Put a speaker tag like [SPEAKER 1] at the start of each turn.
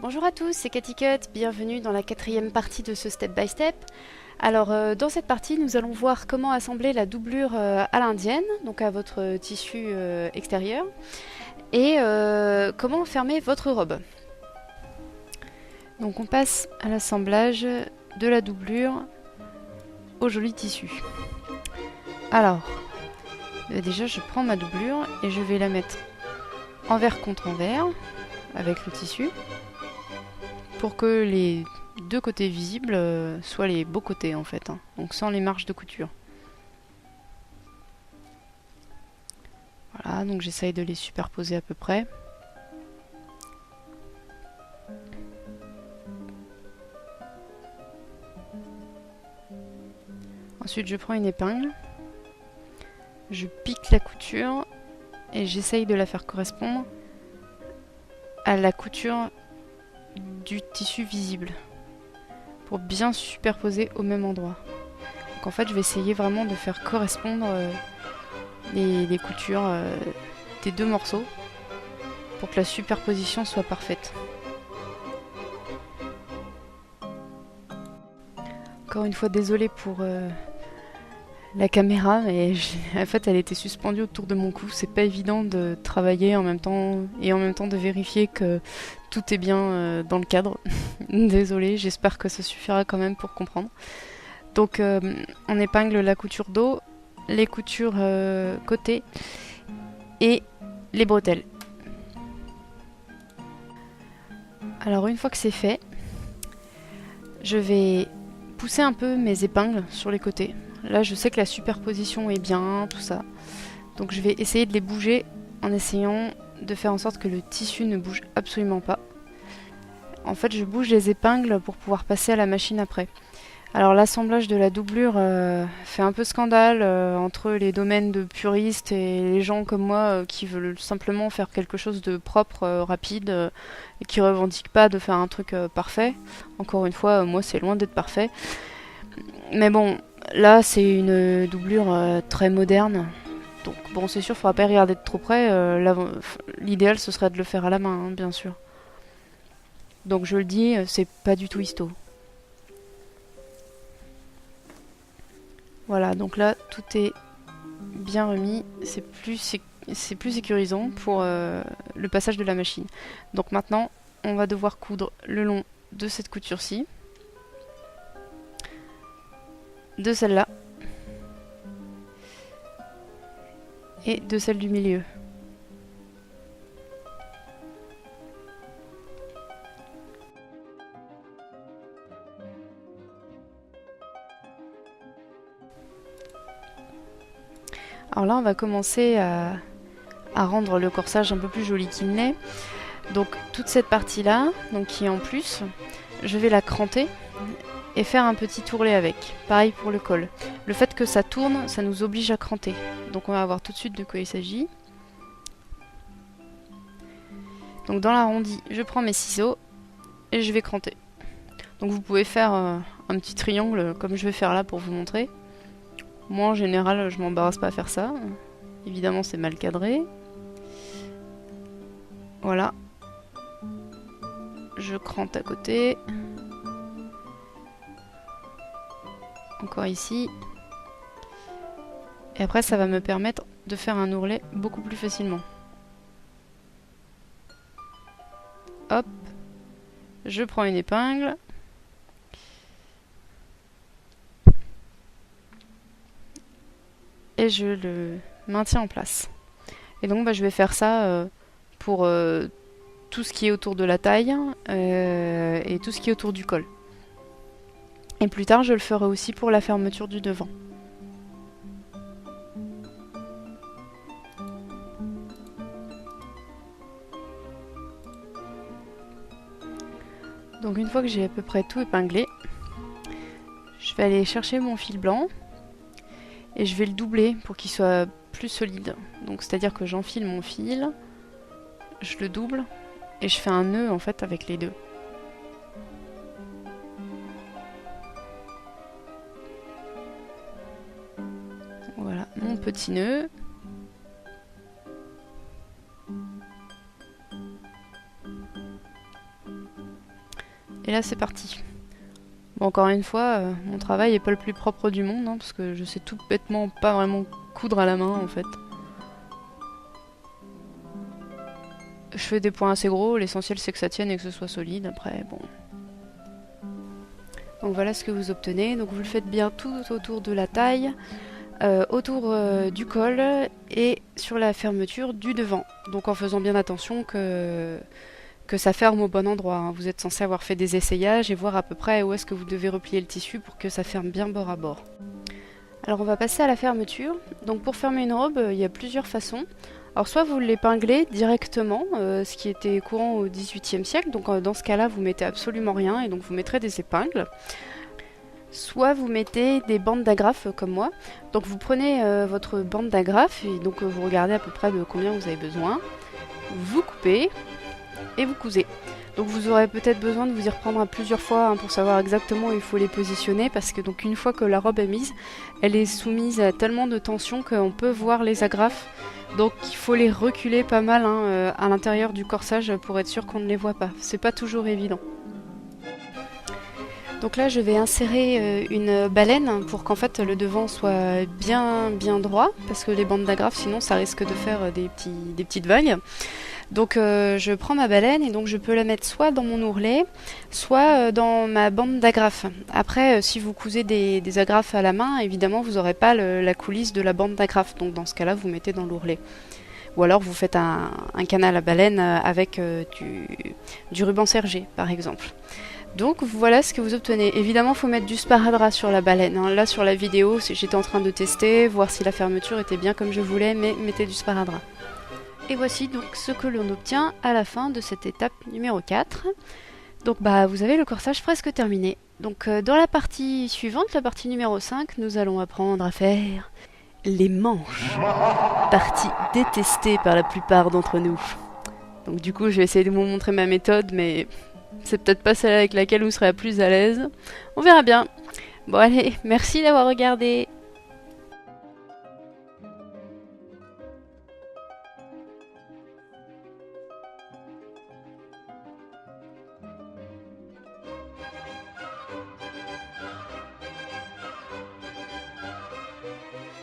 [SPEAKER 1] Bonjour à tous, c'est Cathy Cut, bienvenue dans la quatrième partie de ce step by step. Alors dans cette partie nous allons voir comment assembler la doublure à l'indienne, donc à votre tissu extérieur, et comment fermer votre robe. Donc on passe à l'assemblage de la doublure au joli tissu. Alors déjà je prends ma doublure et je vais la mettre envers contre envers avec le tissu, pour que les deux côtés visibles soient les beaux côtés en fait, hein. Donc sans les marges de couture. Voilà, donc j'essaye de les superposer à peu près. Ensuite je prends une épingle, je pique la couture et j'essaye de la faire correspondre à la couture du tissu visible, pour bien superposer au même endroit. Donc en fait je vais essayer vraiment de faire correspondre les coutures des deux morceaux pour que la superposition soit parfaite. Encore une fois désolée pour la caméra, mais en fait elle était suspendue autour de mon cou. C'est pas évident de travailler en même temps et en même temps de vérifier que tout est bien dans le cadre. Désolée, j'espère que ça suffira quand même pour comprendre. Donc on épingle la couture dos, les coutures côté et les bretelles. Alors une fois que c'est fait, je vais pousser un peu mes épingles sur les côtés. Là je sais que la superposition est bien, tout ça. Donc je vais essayer de les bouger en essayant de faire en sorte que le tissu ne bouge absolument pas. En fait je bouge les épingles pour pouvoir passer à la machine après. Alors l'assemblage de la doublure fait un peu scandale entre les domaines de puristes et les gens comme moi qui veulent simplement faire quelque chose de propre, rapide, et qui revendiquent pas de faire un truc parfait. Encore une fois, moi c'est loin d'être parfait. Mais bon, là c'est une doublure très moderne. Donc bon, c'est sûr, faudra pas y regarder de trop près. L'idéal ce serait de le faire à la main, hein, bien sûr. Donc je le dis, c'est pas du tout histo. Voilà, donc là tout est bien remis, c'est plus sécurisant pour le passage de la machine. Donc maintenant, on va devoir coudre le long de cette couture-ci, de celle-là et de celle du milieu. Alors là, on va commencer à rendre le corsage un peu plus joli qu'il n'est. Donc toute cette partie-là, donc qui est en plus, je vais la cranter et faire un petit tourlet avec. Pareil pour le col. Le fait que ça tourne, ça nous oblige à cranter. Donc on va voir tout de suite de quoi il s'agit. Donc dans l'arrondi, je prends mes ciseaux et je vais cranter. Donc vous pouvez faire un petit triangle comme je vais faire là pour vous montrer. Moi en général, je m'embarrasse pas à faire ça. Évidemment, c'est mal cadré. Voilà. Je crante à côté. Encore ici. Et après, ça va me permettre de faire un ourlet beaucoup plus facilement. Hop. Je prends une épingle. Et je le maintiens en place. Et donc, je vais faire ça pour tout ce qui est autour de la taille et tout ce qui est autour du col. Et plus tard, je le ferai aussi pour la fermeture du devant. Donc une fois que j'ai à peu près tout épinglé, je vais aller chercher mon fil blanc et je vais le doubler pour qu'il soit plus solide. Donc c'est-à-dire que j'enfile mon fil, je le double et je fais un nœud en fait avec les deux. Voilà mon petit nœud. Et là c'est parti. Bon, encore une fois, mon travail est pas le plus propre du monde, hein, parce que je sais tout bêtement pas vraiment coudre à la main en fait. Je fais des points assez gros, l'essentiel c'est que ça tienne et que ce soit solide, après bon. Donc voilà ce que vous obtenez, donc vous le faites bien tout autour de la taille, autour du col et sur la fermeture du devant. Donc en faisant bien attention que ça ferme au bon endroit, hein. Vous êtes censé avoir fait des essayages et voir à peu près où est-ce que vous devez replier le tissu pour que ça ferme bien bord à bord. Alors on va passer à la fermeture. Donc pour fermer une robe, il y a plusieurs façons. Alors soit vous l'épinglez directement, ce qui était courant au XVIIIe siècle, donc dans ce cas-là vous mettez absolument rien et donc vous mettrez des épingles. Soit vous mettez des bandes d'agrafes comme moi. Donc vous prenez votre bande d'agrafes et donc vous regardez à peu près de combien vous avez besoin. Vous coupez et vous cousez. Donc vous aurez peut-être besoin de vous y reprendre à plusieurs fois hein, pour savoir exactement où il faut les positionner parce que donc une fois que la robe est mise, elle est soumise à tellement de tension qu'on peut voir les agrafes. Donc il faut les reculer pas mal hein, à l'intérieur du corsage pour être sûr qu'on ne les voit pas. C'est pas toujours évident. Donc là je vais insérer une baleine pour qu'en fait le devant soit bien droit parce que les bandes d'agrafes sinon ça risque de faire des petites vagues. Donc je prends ma baleine et donc je peux la mettre soit dans mon ourlet, soit dans ma bande d'agrafes. Après, si vous cousez des agrafes à la main, évidemment vous n'aurez pas la coulisse de la bande d'agrafes. Donc dans ce cas-là, vous mettez dans l'ourlet. Ou alors vous faites un canal à baleine avec du ruban sergé, par exemple. Donc voilà ce que vous obtenez. Évidemment, il faut mettre du sparadrap sur la baleine. Hein. Là, sur la vidéo, j'étais en train de tester, voir si la fermeture était bien comme je voulais, mais mettez du sparadrap. Et voici donc ce que l'on obtient à la fin de cette étape numéro 4. Donc vous avez le corsage presque terminé. Donc dans la partie suivante, la partie numéro 5, nous allons apprendre à faire les manches. Partie détestée par la plupart d'entre nous. Donc du coup je vais essayer de vous montrer ma méthode, mais c'est peut-être pas celle avec laquelle vous serez la plus à l'aise. On verra bien. Bon allez, merci d'avoir regardé.